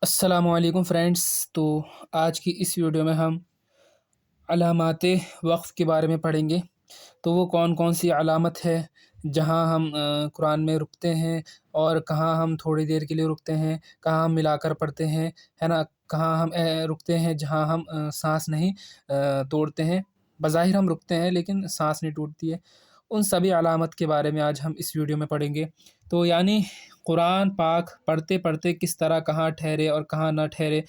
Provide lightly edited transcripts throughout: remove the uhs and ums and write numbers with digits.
السلام علیکم فرینڈس۔ تو آج کی اس ویڈیو میں ہم علامات وقف کے بارے میں پڑھیں گے۔ تو وہ کون کون سی علامت ہے جہاں ہم قرآن میں رکتے ہیں، اور کہاں ہم تھوڑی دیر کے لیے رکتے ہیں، کہاں ہم ملا کر پڑھتے ہیں، ہے نا، کہاں ہم رکتے ہیں جہاں ہم سانس نہیں توڑتے ہیں۔ بظاہر ہم رکتے ہیں لیکن سانس نہیں ٹوٹتی ہے۔ ان سبھی علامت کے بارے میں آج ہم اس ویڈیو میں پڑھیں گے۔ تو یعنی قرآن پاک پڑھتے پڑھتے کس طرح کہاں ٹھہرے اور کہاں نہ ٹھہرے،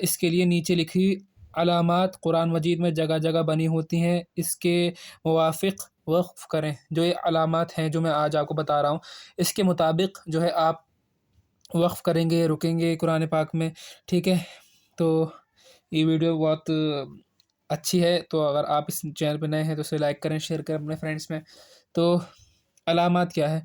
اس کے لیے نیچے لکھی علامات قرآن مجید میں جگہ جگہ بنی ہوتی ہیں۔ اس کے موافق وقف کریں۔ جو یہ علامات ہیں جو میں آج آپ کو بتا رہا ہوں، اس کے مطابق جو ہے آپ وقف کریں گے، رکیں گے قرآن پاک میں، ٹھیک ہے۔ تو یہ ویڈیو بہت اچھی ہے، تو اگر آپ اس چینل پہ نئے ہیں تو اسے لائک کریں، شیئر کریں اپنے فرینڈس میں۔ تو علامات کیا ہے؟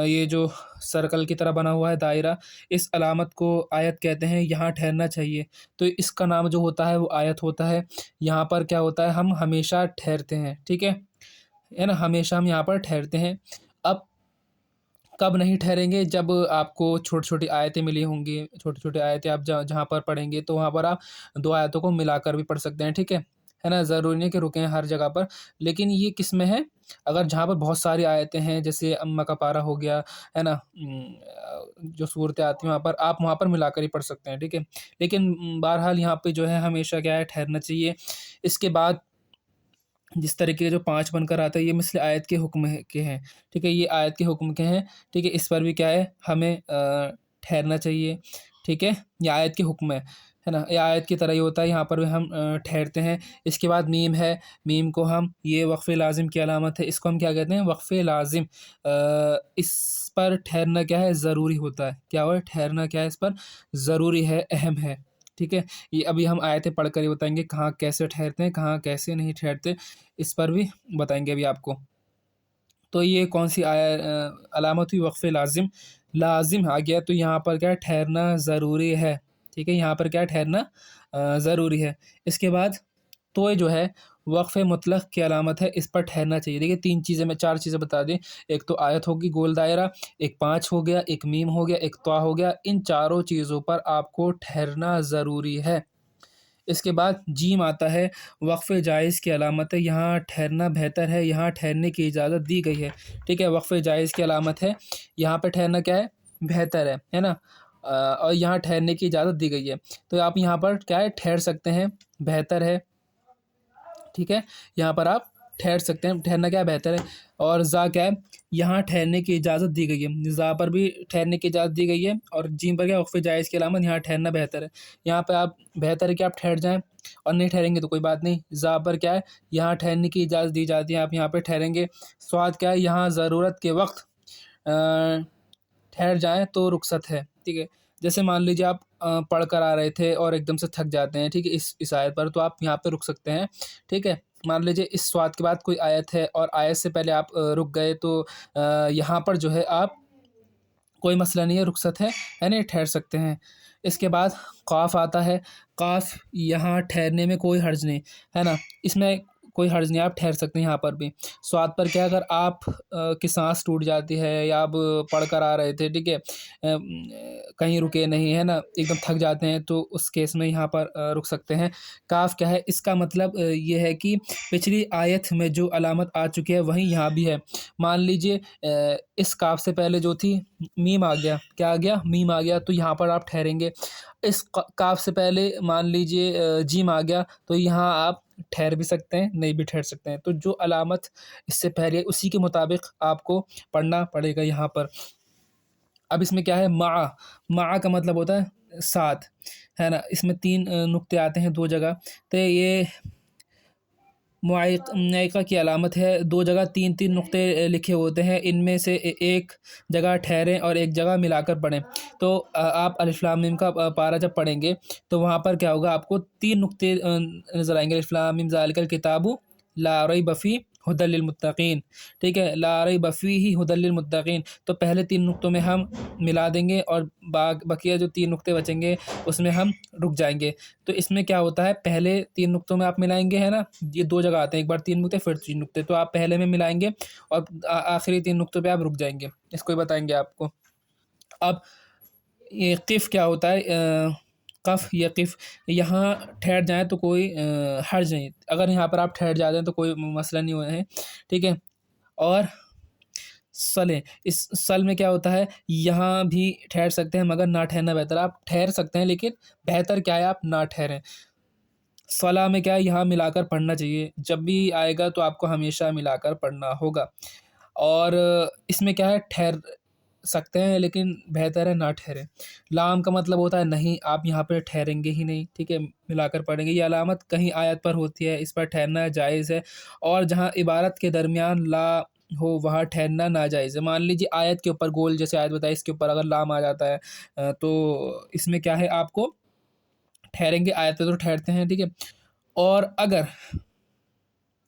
یہ جو سرکل کی طرح بنا ہوا ہے دائرہ، اس علامت کو آیت کہتے ہیں۔ یہاں ٹھہرنا چاہیے، تو اس کا نام جو ہوتا ہے وہ آیت ہوتا ہے۔ یہاں پر کیا ہوتا ہے، ہم ہمیشہ ٹھہرتے ہیں، ٹھیک ہے نا، ہمیشہ ہم یہاں پر ٹھہرتے ہیں۔ اب کب نہیں ٹھہریں گے؟ جب آپ کو چھوٹی چھوٹی آیتیں ملی ہوں گی، چھوٹی چھوٹی آیتیں آپ جہاں پر پڑھیں گے، تو وہاں پر آپ دو آیتوں کو ملا کر بھی پڑھ سکتے ہیں، ٹھیک ہے نا۔ ضروری نہیں کہ رکیں ہر جگہ پر، لیکن یہ کس میں ہے؟ اگر جہاں پر بہت ساری آیتیں ہیں، جیسے اما کا پارہ ہو گیا، ہے نا، جو صورتیں آتی ہیں وہاں پر ملا کر ہی پڑھ سکتے ہیں، ٹھیک ہے۔ لیکن بہرحال یہاں پہ جو ہے ہمیشہ کیا ہے، ٹھہرنا چاہیے۔ اس کے بعد جس طریقے کے جو 5 بن کر آتا ہے، یہ مثل آیت کے حکم کے ہیں، ٹھیک ہے، یہ آیت کے حکم کے ہیں، ٹھیک ہے۔ اس پر بھی کیا ہے، ہمیں ٹھہرنا چاہیے، ٹھیک ہے۔ یہ آیت کے حکم ہے نا، یہ آیت کی طرح ہی ہوتا ہے، یہاں پر بھی ہم ٹھہرتے ہیں۔ اس کے بعد میم ہے، میم کو ہم، یہ وقف لازم کی علامت ہے، اس کو ہم کیا کہتے ہیں؟ وقف لازم۔ اس پر ٹھہرنا کیا ہے، ضروری ہوتا ہے۔ کیا ہوا ہے؟ ٹھہرنا کیا ہے، اس پر ضروری ہے، اہم ہے، ٹھیک ہے۔ یہ ابھی ہم آیتیں پڑھ کر ہی بتائیں گے کہاں کیسے ٹھہرتے ہیں، کہاں کیسے نہیں ٹھہرتے، اس پر بھی بتائیں گے ابھی آپ کو۔ تو یہ کون سی علامت ہوئی؟ وقف لازم۔ لازم آ گیا تو یہاں پر کیا ہے، ٹھہرنا ضروری ہے، ٹھیک ہے، یہاں پر کیا ہے، ٹھہرنا ضروری ہے۔ اس کے بعد تو جو ہے وقف مطلق کی علامت ہے، اس پر ٹھہرنا چاہیے۔ دیکھیے 4 چیزیں بتا دیں۔ ایک تو آیت ہوگی گول دائرہ، ایک 5 ہو گیا، ایک میم ہو گیا، ایک طا ہو گیا۔ ان چاروں چیزوں پر آپ کو ٹھہرنا ضروری ہے۔ اس کے بعد جیم آتا ہے، وقف جائز کی علامت ہے، یہاں ٹھہرنا بہتر ہے، یہاں ٹھہرنے کی اجازت دی گئی ہے، ٹھیک ہے۔ وقف جائز کی علامت ہے، یہاں پہ ٹھہرنا کیا ہے، بہتر ہے نا، اور یہاں ٹھہرنے کی اجازت دی گئی ہے، تو آپ یہاں پر کیا ہے، ٹھہر سکتے ہیں، بہتر ہے، ٹھیک ہے، یہاں پر آپ ٹھہر سکتے ہیں، ٹھہرنا کیا ہے، بہتر ہے۔ اور زا کیا ہے، یہاں ٹھہرنے کی اجازت دی گئی ہے، زا پر بھی ٹھہرنے کی اجازت دی گئی ہے، اور جیم پر کیا، وقف جائز کی علامت، یہاں ٹھہرنا بہتر ہے۔ یہاں پہ آپ بہتر ہے کہ آپ ٹھہر جائیں، اور نہیں ٹھہریں گے تو کوئی بات نہیں۔ زا پر کیا ہے، یہاں ٹھہرنے کی اجازت دی جاتی ہے، آپ یہاں پہ ٹھہریں گے۔ سواد کیا ہے، یہاں ضرورت کے وقت ٹھہر جائیں تو رخصت ہے، ٹھیک ہے۔ جیسے مان لیجیے آپ پڑھ کر آ رہے تھے اور ایک دم سے تھک جاتے ہیں، ٹھیک ہے، اس آیت پر، تو آپ یہاں پہ رک سکتے ہیں، ٹھیک ہے۔ مان لیجیے اس سواد کے بعد کوئی آیت ہے اور آیت سے پہلے آپ رک گئے، تو یہاں پر جو ہے آپ، کوئی مسئلہ نہیں ہے، رخصت ہے، یعنی ٹھہر سکتے ہیں۔ اس کے بعد قاف آتا ہے، قاف، یہاں ٹھہرنے میں کوئی حرج نہیں، ہے نا، اس میں کوئی حرج نہیں، آپ ٹھہر سکتے ہیں یہاں پر بھی۔ سواد پر کیا، اگر آپ کی سانس ٹوٹ جاتی ہے، یا آپ پڑھ کر آ رہے تھے، ٹھیک ہے، کہیں رکے نہیں، ہے نا، ایک دم تھک جاتے ہیں، تو اس کیس میں یہاں پر رک سکتے ہیں۔ کاف کیا ہے، اس کا مطلب یہ ہے کہ پچھلی آیت میں جو علامت آ چکی ہے وہیں یہاں بھی ہے۔ مان لیجئے اس کاف سے پہلے جو تھی میم آ گیا، کیا آ گیا، میم آ گیا، تو یہاں پر آپ ٹھہریں گے۔ اس کاف سے پہلے مان لیجئے جیم آ گیا، تو یہاں آپ ٹھہر بھی سکتے ہیں، نہیں بھی ٹھہر سکتے ہیں۔ تو جو علامت اس سے پہلے، اسی کے مطابق آپ کو پڑھنا پڑے گا یہاں پر۔ اب اس میں کیا ہے، مع کا مطلب ہوتا ہے ساتھ، ہے نا، اس میں 3 نقطے آتے ہیں 2 جگہ، تو یہ معیقہ کی علامت ہے۔ 2 جگہ 3 نقطے لکھے ہوتے ہیں، ان میں سے ایک جگہ ٹھہریں اور ایک جگہ ملا کر پڑھیں۔ تو آپ الف لام میم کا پارہ جب پڑھیں گے تو وہاں پر کیا ہوگا، آپ کو 3 نقطے نظر آئیں گے، الف لام میم ذالک الکتاب لا ریب فیہ ھدی للمتقین، ٹھیک ہے، لا ریب فیہ ھدی للمتقین۔ تو پہلے 3 نقطوں میں ہم ملا دیں گے، اور بقیہ جو 3 نقطے بچیں گے اس میں ہم رک جائیں گے۔ تو اس میں کیا ہوتا ہے، پہلے 3 نقطوں میں آپ ملائیں گے، ہے نا، یہ 2 جگہ آتے ہیں، ایک بار 3 نقطے پھر 3 نقطے، تو آپ پہلے میں ملائیں گے اور آخری 3 نقطوں پہ آپ رک جائیں گے، اس کو ہی بتائیں گے آپ کو۔ اب یہ قف کیا ہوتا ہے؟ قف یا قف، یہاں ٹھہر جائیں تو کوئی حرج نہیں، اگر یہاں پر آپ ٹھہر جاتے ہیں تو کوئی مسئلہ نہیں ہوا ہے، ٹھیک ہے۔ اور سلیں، اس سل میں کیا ہوتا ہے؟ یہاں بھی ٹھہر سکتے ہیں مگر نہ ٹھہرنا بہتر، آپ ٹھہر سکتے ہیں لیکن بہتر کیا ہے آپ نہ ٹھہریں۔ صلاح میں کیا ہے؟ یہاں ملا کر پڑھنا چاہیے، جب بھی آئے گا تو آپ کو ہمیشہ ملا کر پڑھنا ہوگا۔ اور اس میں کیا ہے؟ ٹھہر سکتے ہیں لیکن بہتر ہے نہ ٹھہریں۔ لام کا مطلب ہوتا ہے نہیں، آپ یہاں پہ ٹھہریں گے ہی نہیں، ٹھیک ہے، ملا کر پڑھیں گے۔ یہ علامت کہیں آیت پر ہوتی ہے، اس پر ٹھہرنا جائز ہے، اور جہاں عبارت کے درمیان لا ہو وہاں ٹھہرنا ناجائز ہے۔ مان لیجیے آیت کے اوپر، گول جیسے آیت بتائی، اس کے اوپر اگر لام آ جاتا ہے تو اس میں کیا ہے؟ آپ کو ٹھہریں گے، آیت پہ تو ٹھہرتے ہیں، ٹھیک ہے۔ اور اگر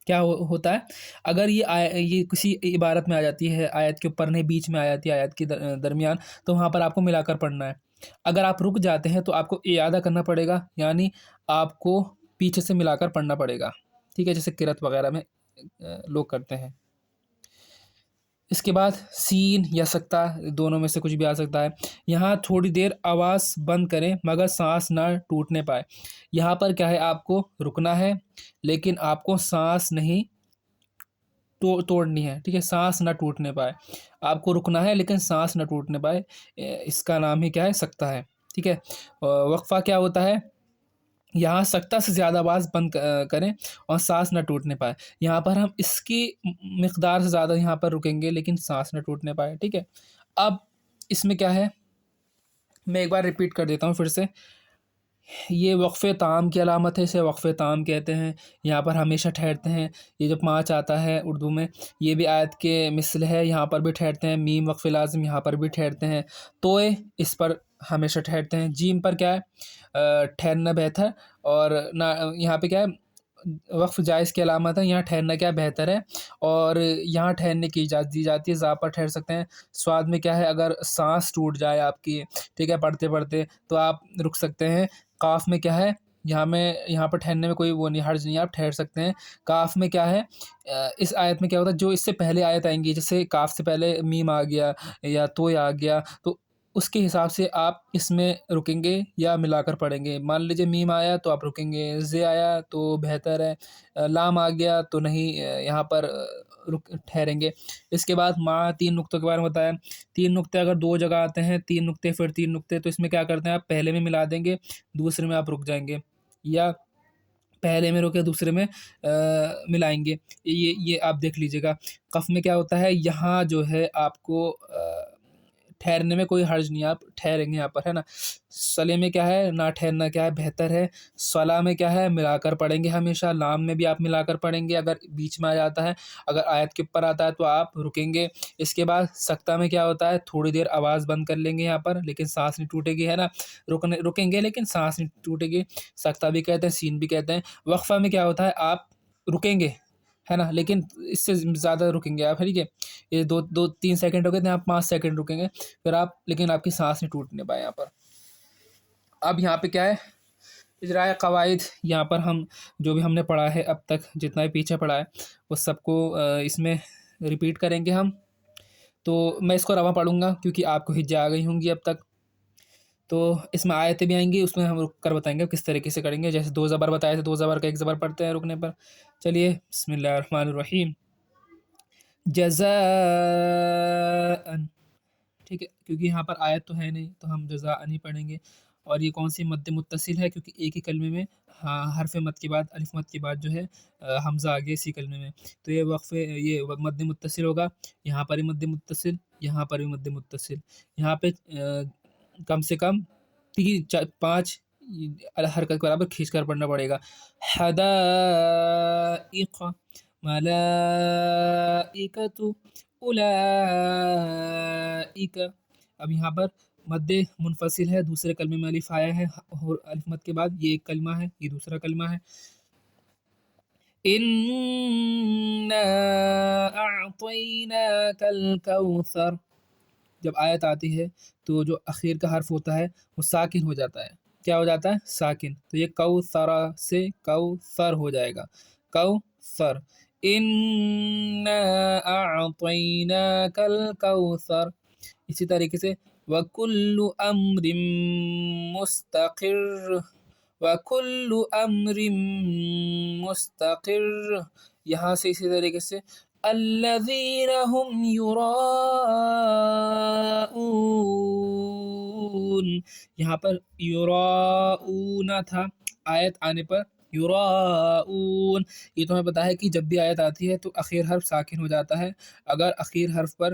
کیا ہوتا ہے؟ اگر یہ کسی عبارت میں آ جاتی ہے، آیت کے اوپر نہیں، بیچ میں آ جاتی ہے، آیت کے درمیان، تو وہاں پر آپ کو ملا کر پڑھنا ہے۔ اگر آپ رک جاتے ہیں تو آپ کو اعادہ کرنا پڑے گا، یعنی آپ کو پیچھے سے ملا کر پڑھنا پڑے گا، ٹھیک ہے، جیسے قرأت وغیرہ میں لوگ کرتے ہیں۔ اس کے بعد سین یا سکتہ، دونوں میں سے کچھ بھی آ سکتا ہے۔ یہاں تھوڑی دیر آواز بند کریں مگر سانس نہ ٹوٹنے پائے۔ یہاں پر کیا ہے؟ آپ کو رکنا ہے لیکن آپ کو سانس نہیں توڑنی ہے، ٹھیک ہے، سانس نہ ٹوٹنے پائے۔ آپ کو رکنا ہے لیکن سانس نہ ٹوٹنے پائے، اس کا نام ہی کیا ہے؟ سکتہ ہے، ٹھیک ہے۔ وقفہ کیا ہوتا ہے؟ یہاں سکتہ سے زیادہ آواز بند کریں اور سانس نہ ٹوٹنے پائے۔ یہاں پر ہم اس کی مقدار سے زیادہ یہاں پر رکیں گے لیکن سانس نہ ٹوٹنے پائے، ٹھیک ہے۔ اب اس میں کیا ہے؟ میں ایک بار ریپیٹ کر دیتا ہوں پھر سے۔ یہ وقف تام کی علامت ہے، اسے وقف تام کہتے ہیں۔ یہاں پر ہمیشہ ٹھہرتے ہیں۔ یہ جو 5 آتا ہے اردو میں، یہ بھی آیت کے مثل ہے، یہاں پر بھی ٹھہرتے ہیں۔ میم وقف لازم، یہاں پر بھی ٹھہرتے ہیں۔ توئے، اس پر ہمیشہ ٹھہرتے ہیں۔ جیم پر کیا ہے؟ ٹھہرنا بہتر، اور نہ یہاں پہ کیا ہے؟ وقف جائز کی علامت ہے، یہاں ٹھہرنا کیا بہتر ہے، اور یہاں ٹھہرنے کی اجازت دی جاتی ہے، زا پر ٹھہر سکتے ہیں۔ سواد میں کیا ہے؟ اگر سانس ٹوٹ جائے آپ کی، ٹھیک ہے، پڑھتے پڑھتے، تو آپ رک سکتے ہیں۔ قاف میں کیا ہے؟ یہاں پر ٹھہرنے میں کوئی وہ نہیں، حرج نہیں، آپ ٹھہر سکتے ہیں۔ کاف میں کیا ہے؟ اس آیت میں کیا ہوتا ہے؟ جو اس سے پہلے آیت آئیں گی، جیسے کاف سے پہلے میم آ گیا یا تو آ گیا، تو اس کے حساب سے آپ اس میں رکیں گے یا ملا کر پڑھیں گے۔ مان لیجیے میم آیا تو آپ رکیں گے، زے آیا تو بہتر ہے، لام آ گیا تو نہیں، یہاں پر ٹھہریں گے۔ اس کے بعد مع 3 نقطوں کے بارے میں بتایا۔ 3 نقطے اگر 2 جگہ آتے ہیں، 3 نقطے پھر 3 نقطے، تو اس میں کیا کرتے ہیں؟ آپ پہلے میں ملا دیں گے، دوسرے میں آپ رک جائیں گے، یا پہلے میں روکے دوسرے میں ملائیں گے۔ یہ آپ دیکھ لیجیے گا۔ قف میں کیا ہوتا ہے؟ یہاں جو ہے آپ کو ٹھہرنے میں کوئی حرج نہیں، آپ ٹھہریں گے یہاں پر، ہے نا۔ صلے میں کیا ہے؟ نہ ٹھہرنا کیا ہے؟ بہتر ہے۔ صلاح میں کیا ہے؟ ملا کر پڑھیں گے ہمیشہ۔ لام میں بھی آپ ملا کر پڑھیں گے، اگر بیچ میں آ جاتا ہے، اگر آیت کے اوپر آتا ہے تو آپ رکیں گے۔ اس کے بعد سکتہ میں کیا ہوتا ہے؟ تھوڑی دیر آواز بند کر لیں گے یہاں پر، لیکن سانس نہیں ٹوٹے گی، ہے نا، رکیں گے لیکن سانس نہیں ٹوٹے گی۔ سکتہ بھی کہتے ہیں، سین بھی کہتے ہیں۔ وقفہ میں کیا ہوتا ہے؟ آپ رکیں گے، ہے نا، لیکن اس سے زیادہ رکیں گے آپ، ٹھیک ہے۔ یہ 2-3 سیکنڈ ہو گئے تھے، آپ 5 سیکنڈ رکیں گے، پھر آپ، لیکن آپ کی سانس نہیں ٹوٹنے پائے یہاں پر۔ اب یہاں پہ کیا ہے؟ اجرائے قواعد، یہاں پر ہم جو بھی ہم نے پڑھا ہے اب تک، جتنا بھی پیچھے پڑھا ہے، وہ سب کو اس میں ریپیٹ کریں گے ہم۔ تو میں اس کو رواں پڑھوں گا کیونکہ آپ کو حجہ آ گئی ہوں گی اب تک، تو اس میں آیتیں بھی آئیں گی، اس میں ہم رک کر بتائیں گے کس طریقے سے کریں گے۔ جیسے 2 زبر بتائے تھے، 2 زبر کا 1 زبر پڑھتے ہیں رکنے پر۔ چلیے، بسم اللہ الرحمن الرحیم۔ جزاء، ٹھیک ہے، کیونکہ یہاں پر آیت تو ہے نہیں تو ہم جزاء نہیں پڑھیں گے۔ اور یہ کون سی مد متصل ہے؟ کیونکہ ایک ہی کلمے میں حرف مد کے بعد، الف مد کے بعد جو ہے حمزہ آ گیا اسی کلمے میں، تو یہ مد متصل ہوگا۔ یہاں پر بھی مد متصل، یہاں پر بھی مد متصل، یہاں پہ کم سے کم 5 حرکت کے برابر کھینچ کر پڑھنا پڑے گا۔ حدائق ملائکۃ اولئک، اب یہاں پر مد منفصل ہے، دوسرے کلمے میں الف آیا ہے، اور الف مد کے بعد یہ ایک کلمہ ہے، یہ دوسرا کلمہ ہے۔ اِنَّا أَعْطَيْنَاكَ الْكَوْثَرَ، جب آیت آتی ہے تو جو اخیر کا حرف ہوتا ہے وہ ساکن ہو جاتا ہے۔ کیا ہو جاتا ہے؟ ساکن، تو یہ کوثرہ سے کوثر ہو جائے گا، کوثر۔ اِنَّا أَعْطَيْنَاكَ الْكَوْثَرَ، اسی طریقے سے وَكُلُّ أَمْرٍ مُسْتَقِرٌ وَكُلُّ أَمْرٍ مُسْتَقِرٌ. یہاں سے اسی طریقے سے الَّذِينَ هُمْ يُرَاءُونَ، یہاں پر یُرَاءُونَ تھا، آیت آنے پر یُرَاءُون. یہ تو ہمیں پتہ ہے کہ جب بھی آیت آتی ہے تو اخیر حرف ساکن ہو جاتا ہے. اگر اخیر حرف پر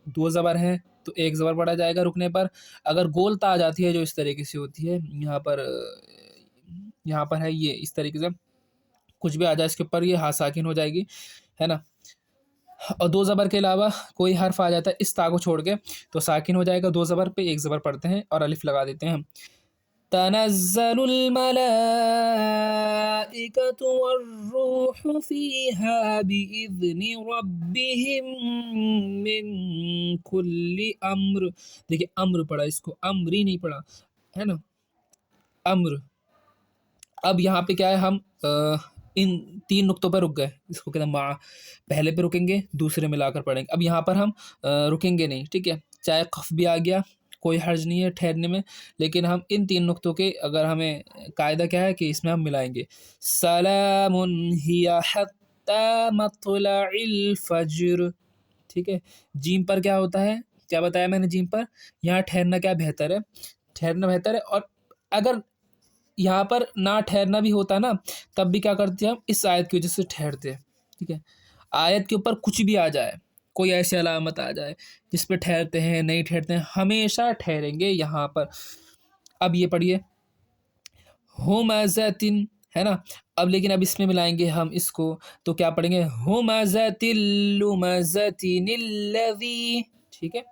دو زبر ہیں تو ایک زبر پڑا جائے گا رکنے پر. اگر گول تا آ جاتی ہے جو اس طریقے سے ہوتی ہے، یہاں پر ہے یہ اس طریقے سے کچھ بھی آ جائے اس کے اوپر، یہ ہاں ساکن ہو جائے گی، ہے نا. اور دو زبر کے علاوہ کوئی حرف آ جاتا ہے اس تا کو چھوڑ کے تو ساکن ہو جائے گا. دو زبر پہ ایک زبر پڑھتے ہیں اور الف لگا دیتے ہیں. تنزل الملائکۃ والروح فیہا بإذن ربہم من کل امر. دیکھیں امر پڑھا، اس کو امری نہیں پڑھا، ہے نا، امر. اب یہاں پہ کیا ہے، ہم ان تین نقطوں پر رک گئے. اس کو کہتے ہیں مع، پہلے پہ رکیں گے دوسرے ملا کر پڑھیں گے. اب یہاں پر ہم رکیں گے نہیں، ٹھیک ہے. چاہے قف بھی آ گیا کوئی حرج نہیں ہے ٹھہرنے میں، لیکن ہم ان تین نقطوں کے اگر ہمیں قاعدہ کیا ہے کہ اس میں ہم ملائیں گے. سلام ہی حتی مطلع الفجر، ٹھیک ہے. جیم پر کیا ہوتا ہے، کیا بتایا میں نے، جیم پر یہاں ٹھہرنا کیا بہتر ہے، ٹھہرنا بہتر ہے. اور اگر یہاں پر نہ ٹھہرنا بھی ہوتا نا تب بھی کیا کرتے ہیں ہم اس آیت کی وجہ سے ٹھہرتے ہیں، ٹھیک ہے. آیت کے اوپر کچھ بھی آ جائے، کوئی ایسی علامت آ جائے جس پہ ٹھہرتے ہیں نہیں ٹھہرتے ہیں، ہمیشہ ٹھہریں گے یہاں پر. اب یہ پڑھیے ہمزۃ، ہے نا. اب لیکن اب اس میں ملائیں گے ہم اس کو تو کیا پڑھیں گے ہمزۃ اللمزۃ الذی، ٹھیک ہے.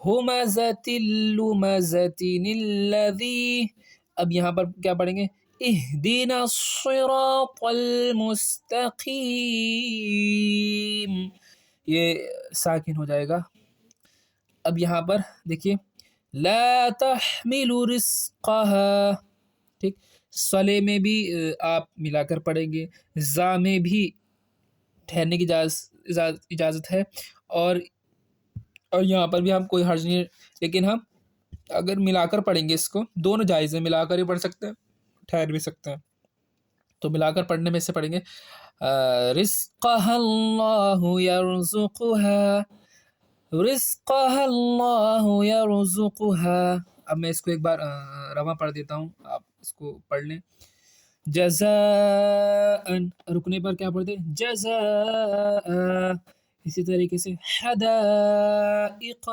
ہمزۃ اللمزۃ الذی. اب یہاں پر کیا پڑھیں گے اہدنا الصراط المستقیم، یہ ساکن ہو جائے گا. اب یہاں پر دیکھیے لا تحمل رزقها، ٹھیک. صلے میں بھی آپ ملا کر پڑھیں گے، زا میں بھی ٹھہرنے کی اجازت ہے، اور یہاں پر بھی ہم کوئی حرج نہیں ہے. لیکن ہم اگر ملا کر پڑھیں گے اس کو، دونوں جائز ہیں، ملا کر ہی پڑھ سکتے ہیں ٹھہر بھی سکتے ہیں. تو ملا کر پڑھنے میں سے پڑھیں گے رزقها اللہ یرزقها، رزقها اللہ یرزقها. اب میں اس کو ایک بار رواں پڑھ دیتا ہوں، آپ اس کو پڑھ لیں. جزاء، رکنے پر کیا پڑھتے جزاء. اسی طریقے سے حدائق،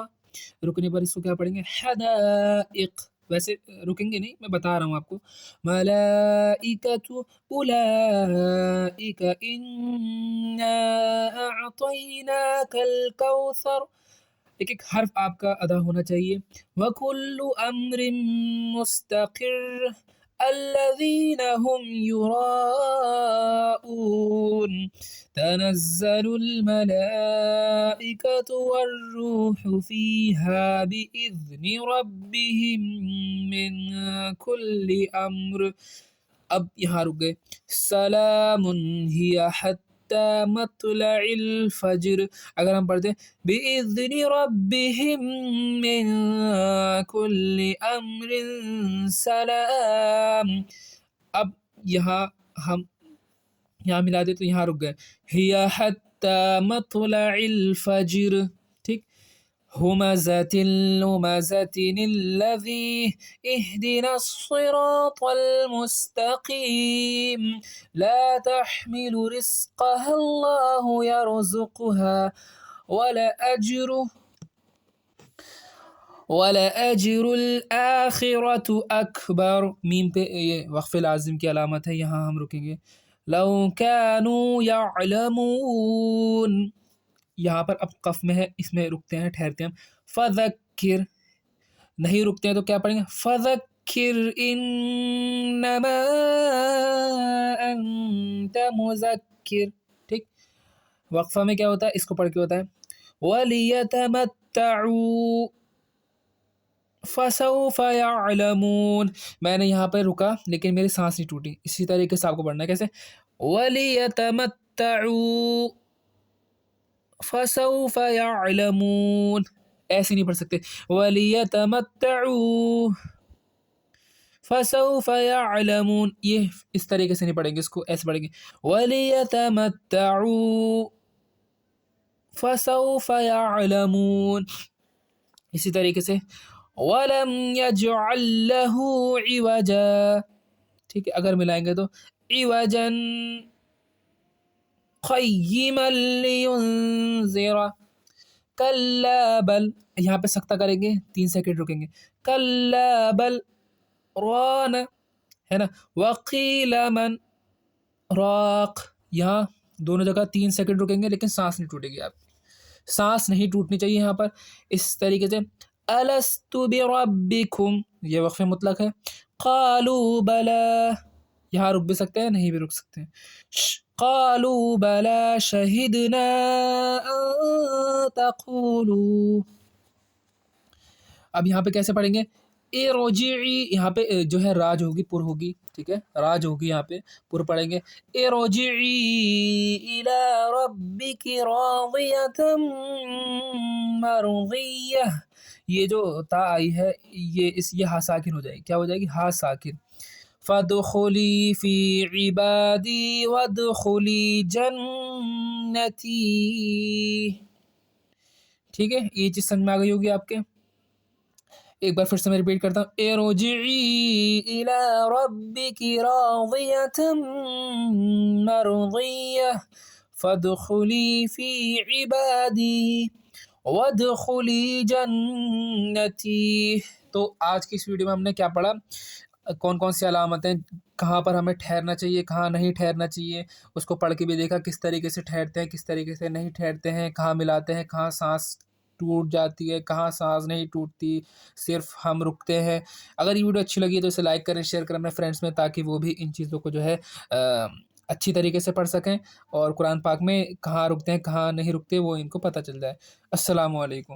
رکنے پر اس کو کیا پڑھیں گے حدائق. ویسے رکیں گے نہیں، میں بتا رہا ہوں آپ کو. ملائکۃ اولئک انا اعطیناک الکوثر. ایک ایک حرف آپ کا ادا ہونا چاہیے. وَكُلُّ أَمْرٍ مُسْتَقِرٌ الَّذِينَ هُمْ يُرَاءُونَ تَنَزَّلُ الْمَلَائِكَةُ وَالرُّوحُ فِيهَا بِإِذْنِ رَبِّهِمْ مِنْ كُلِّ أَمْرٍ. اب یہاں رک گئے. سلام ہی حتی مطلع الفجر. اگر ہم پڑھتے بِإِذْنِ رَبِّهِمْ مِنْ كُلِّ أَمْرٍ سلام. اب یہاں ہم یہاں ملا دے تو یہاں رک گئے ہی حتی مطلع الفجر، ٹھیک. ہمزۃ اللمزۃ الذی اہدنا الصراط المستقیم لا تحمل رزقها اللہ یرزقها وَلَأَجْرُ الْآخِرَةُ أَكْبَرُ. میم پہ یہ وقف لازم کی علامت ہے، یہاں ہم رکیں گے. لَوْ كَانُوا يَعْلَمُونَ، یہاں پر اب قف میں ہے، اس میں رکتے ہیں ٹھہرتے ہیں. فَذَكِّرْ، نہیں رکتے ہیں تو کیا پڑھیں گے فَذَكِّرْ إِنَّمَا أَنْتَ مُذَكِّرْ، ٹھیک. وقفہ میں کیا ہوتا ہے، اس کو پڑھ کے ہوتا ہے وَلِيَتَمَتَّعُوا فَسَوْفَ يَعْلَمُونَ. میں نے یہاں پہ رکا لیکن میری سانس نہیں ٹوٹی. اسی طریقے سے آپ کو پڑھنا ہے کیسے وَلِيَتَمَتَّعُوا فَسَوْفَ يَعْلَمُونَ. ایسے نہیں پڑھ سکتے. وَلِيَتَمَتَّعُوا فَسَوْفَ يَعْلَمُونَ. یہ اس طریقے سے نہیں پڑھیں گے، اس کو ایسے پڑھیں گے وَلِيَتَمَتَّعُوا فَسَوْفَ يَعْلَمُونَ. اسی طریقے سے وَلَمْ يَجْعَلْ لَهُ عِوَجًا. ٹھیک ہے، اگر ملائیں گے تو عِوَجًا قَيِّمًا لِيُنذِرَ. کَلَّا بَل، یہاں پہ سکتہ کریں گے، 3 سیکنڈ رکیں گے. کَلَّا بَل رَانَ، ہے نا. وَقِيلَ مَنْ راق، یہاں دونوں جگہ 3 سیکنڈ رکیں گے، لیکن سانس نہیں ٹوٹے گی. آپ سانس نہیں ٹوٹنی چاہیے یہاں پر. اس طریقے سے أَلَسْتُ بِرَبِّكُمْ، یہ وقف مطلق ہے. قَالُوا بَلَى، یہاں رک بھی سکتے ہیں، نہیں بھی رک سکتے ہیں. قَالُوا بَلَى شَهِدْنَا أَن تَقُولُوا. اب یہاں پہ کیسے پڑھیں گے؟ ارجعی، یہاں پہ جو ہے راج ہوگی، پر ہوگی. ٹھیک ہے، راج ہوگی، یہاں پہ پر پڑھیں گے. ارجعی الی ربک راضیۃ مرضیہ. یہ جو تا آئی ہے، یہ ہا ساکن ہو جائے گی. کیا ہو جائے گی؟ ہا ساکن. فادخلی فی عبادی وادخلی جنتی. ٹھیک ہے، یہ چیز سمجھ میں آ گئی ہوگی آپ کے. ایک بار پھر سے میں ریپیٹ کرتا ہوں. ارجعی الی ربک راضیۃ مرضیہ فادخلی فی عبادی وادخلی جنتی. تو آج کی اس ویڈیو میں ہم نے کیا پڑھا؟ کون کون سی علامتیں، کہاں پر ہمیں ٹھہرنا چاہیے، کہاں نہیں ٹھہرنا چاہیے، اس کو پڑھ کے بھی دیکھا. کس طریقے سے ٹھہرتے ہیں، کس طریقے سے نہیں ٹھہرتے ہیں، کہاں ملاتے ہیں، کہاں سانس ٹوٹ جاتی ہے، کہاں سانس نہیں ٹوٹتی، صرف ہم رکتے ہیں. اگر یہ ویڈیو اچھی لگی تو اسے لائک کریں، شیئر کریں اپنے فرینڈس میں، تاکہ وہ بھی ان چیزوں کو جو ہے اچھی طریقے سے پڑھ سکیں، اور قرآن پاک میں کہاں رکتے ہیں، کہاں نہیں رکتے، وہ ان کو پتہ چل جائے. السلام علیکم.